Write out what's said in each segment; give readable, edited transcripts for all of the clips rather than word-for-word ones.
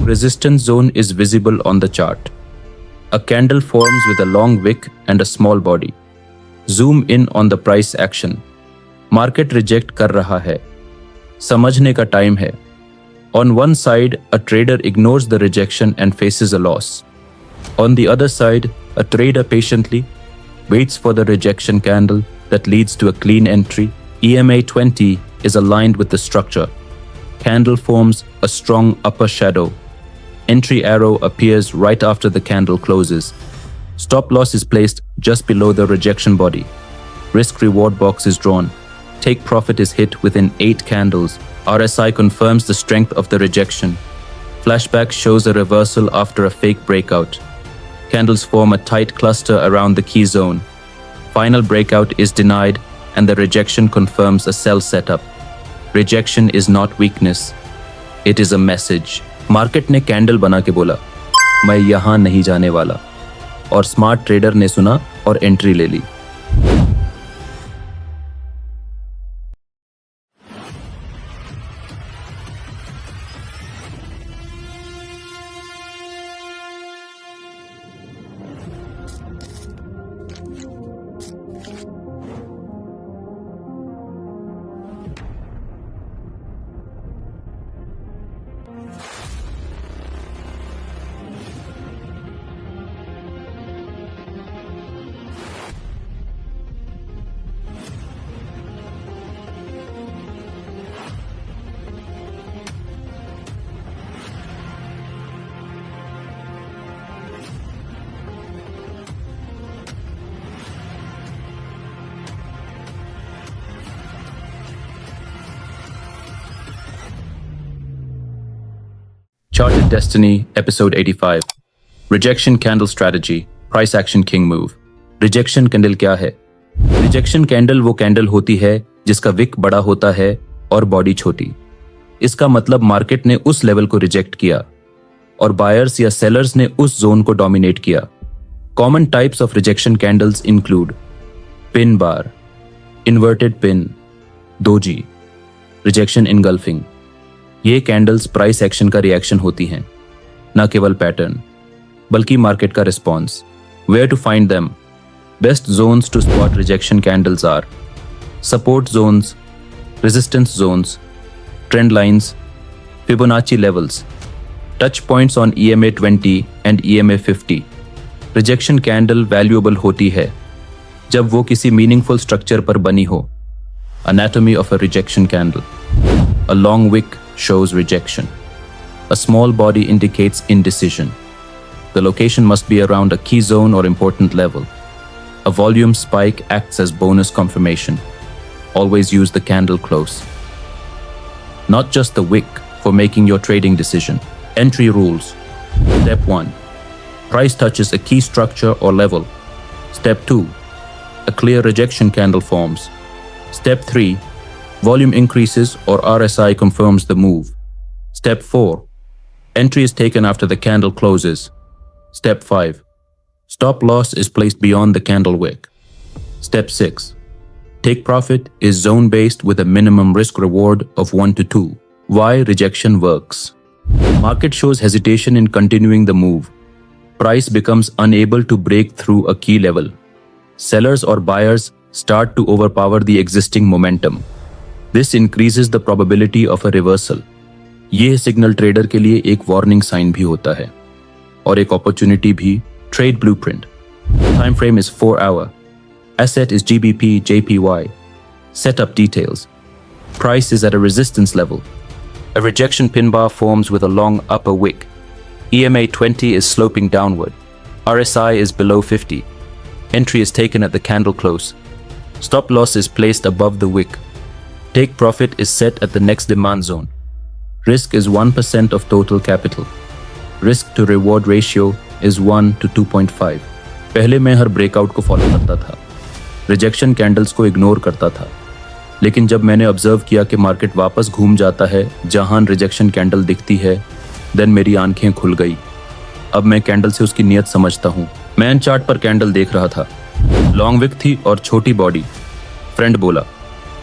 resistance zone is visible on the chart. A candle forms with a long wick and a small body. Zoom in on the price action. Market reject कर रहा है. समझने का time है. On one side, a trader ignores the rejection and faces a loss. On the other side, a trader patiently waits for the rejection candle that leads to a clean entry. EMA 20 is aligned with the structure. Candle forms a strong upper shadow. Entry arrow appears right after the candle closes. Stop loss is placed just below the rejection body. Risk reward box is drawn. Take profit is hit within 8 candles. RSI confirms the strength of the rejection. Flashback shows a reversal after a fake breakout. Candles form a tight cluster around the key zone. Final breakout is denied and the rejection confirms a sell setup. Rejection is not weakness. It is a message. Market ने candle बना के बोला, मैं यहां नहीं जाने वाला, और स्मार्ट ट्रेडर ने सुना और एंट्री ले ली. Charted Destiny, Episode 85. Rejection Candle Strategy, Price Action King Move. Rejection Candle क्या है? Rejection Candle वो कैंडल होती है जिसका विक बड़ा होता है और बॉडी छोटी. इसका मतलब मार्केट ने उस लेवल को रिजेक्ट किया और बायर्स या सेलर्स ने उस जोन को डोमिनेट किया. Common types of rejection candles include pin bar, inverted pin, doji, rejection engulfing. ये कैंडल्स प्राइस एक्शन का रिएक्शन होती हैं, न केवल पैटर्न बल्कि मार्केट का response. Where to find them? Best zones to spot rejection candles are support zones, resistance zones, trend lines, Fibonacci levels, touch points on EMA 20 and EMA 50. Rejection candle valuable होती है जब वो किसी meaningful structure पर बनी हो. Anatomy of a rejection candle. A long wick shows rejection. A small body indicates indecision. The location must be around a key zone or important level. A volume spike acts as bonus confirmation. Always use the candle close. Not just the wick for making your trading decision. Entry rules. Step 1. Price touches a key structure or level. Step 2. A clear rejection candle forms. Step 3. Volume increases or RSI confirms the move. Step 4. Entry is taken after the candle closes. Step 5. Stop loss is placed beyond the candle wick. Step 6. Take profit is zone-based with a minimum risk reward of 1 to 2. Why rejection works. Market shows hesitation in continuing the move. Price becomes unable to break through a key level. Sellers or buyers start to overpower the existing momentum. This increases the probability of a reversal. यह signal trader के लिए एक warning sign भी होता है और एक opportunity भी. Trade blueprint. Time frame is 4 hour. Asset is GBP JPY. Setup details. Price is at a resistance level. A rejection pin bar forms with a long upper wick. EMA 20 is sloping downward. RSI is below 50. Entry is taken at the candle close. Stop loss is placed above the wick. Take profit is set at the next demand zone. Risk is 1% of total capital. Risk to reward ratio is 1 to 2.5. पहले मैं हर breakout को follow करता था, rejection candles को ignore करता था, लेकिन जब मैंने ऑब्जर्व किया कि मार्केट वापस घूम जाता है जहां रिजेक्शन कैंडल दिखती है, देन मेरी आंखें खुल गई. अब मैं कैंडल से उसकी नीयत समझता हूँ. मैं चार्ट पर कैंडल देख रहा था, लॉन्ग विक थी और छोटी बॉडी. फ्रेंड बोला,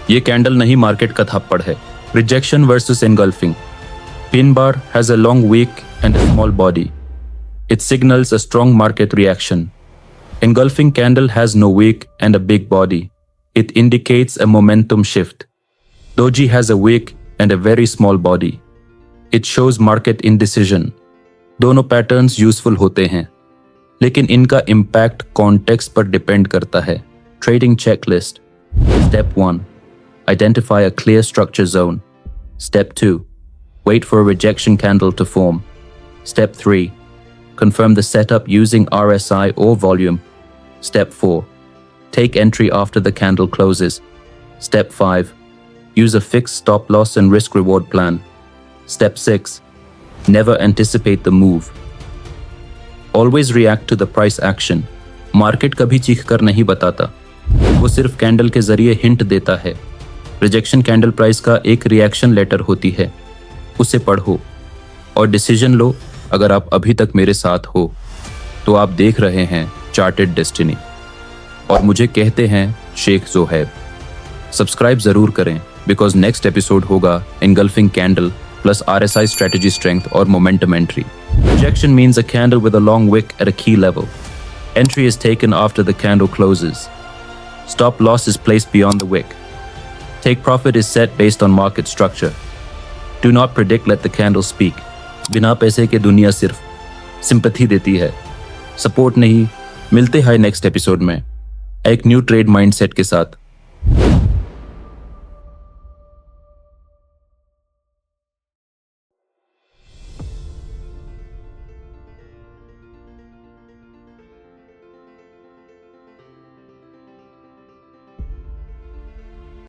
ये कैंडल नहीं मार्केट का थप्पड़ है. Rejection versus engulfing. Pin bar has a long wick and a small body. It signals a strong market reaction. Engulfing candle has no wick and a big body. It indicates a momentum shift. Doji has a wick and a very small body. It shows market indecision. दोनों patterns useful होते हैं, लेकिन इनका impact context पर depend करता है। Trading checklist. Step 1. Identify a clear structure zone. Step 2. Wait for a rejection candle to form. Step 3. Confirm the setup using RSI or volume. Step 4. Take entry after the candle closes. Step 5. Use a fixed stop loss and risk reward plan. Step 6. Never anticipate the move. Always react to the price action. Market कभी चीख कर नहीं बताता, वो सिर्फ candle के जरिए hint देता है। रिजेक्शन कैंडल प्राइस का एक रिएक्शन लेटर होती है, उसे पढ़ो और डिसीजन लो। अगर आप अभी तक मेरे साथ हो तो आप देख रहे हैं चार्टेड डेस्टिनी और मुझे कहते हैं शेख जोहैब। सब्सक्राइब जरूर करें, बिकॉज नेक्स्ट एपिसोड होगा engulfing candle plus RSI strategy strength or momentum entry. Rejection means a candle with a long wick at a key level. Entry is taken after the candle closes. Stop loss is placed beyond the wick. Take profit is set based on market structure. Do not predict, let the candle speak. बिना पैसे के दुनिया सिर्फ sympathy देती है, support नहीं। मिलते हैं नेक्स्ट एपिसोड में एक न्यू ट्रेड माइंडसेट के साथ।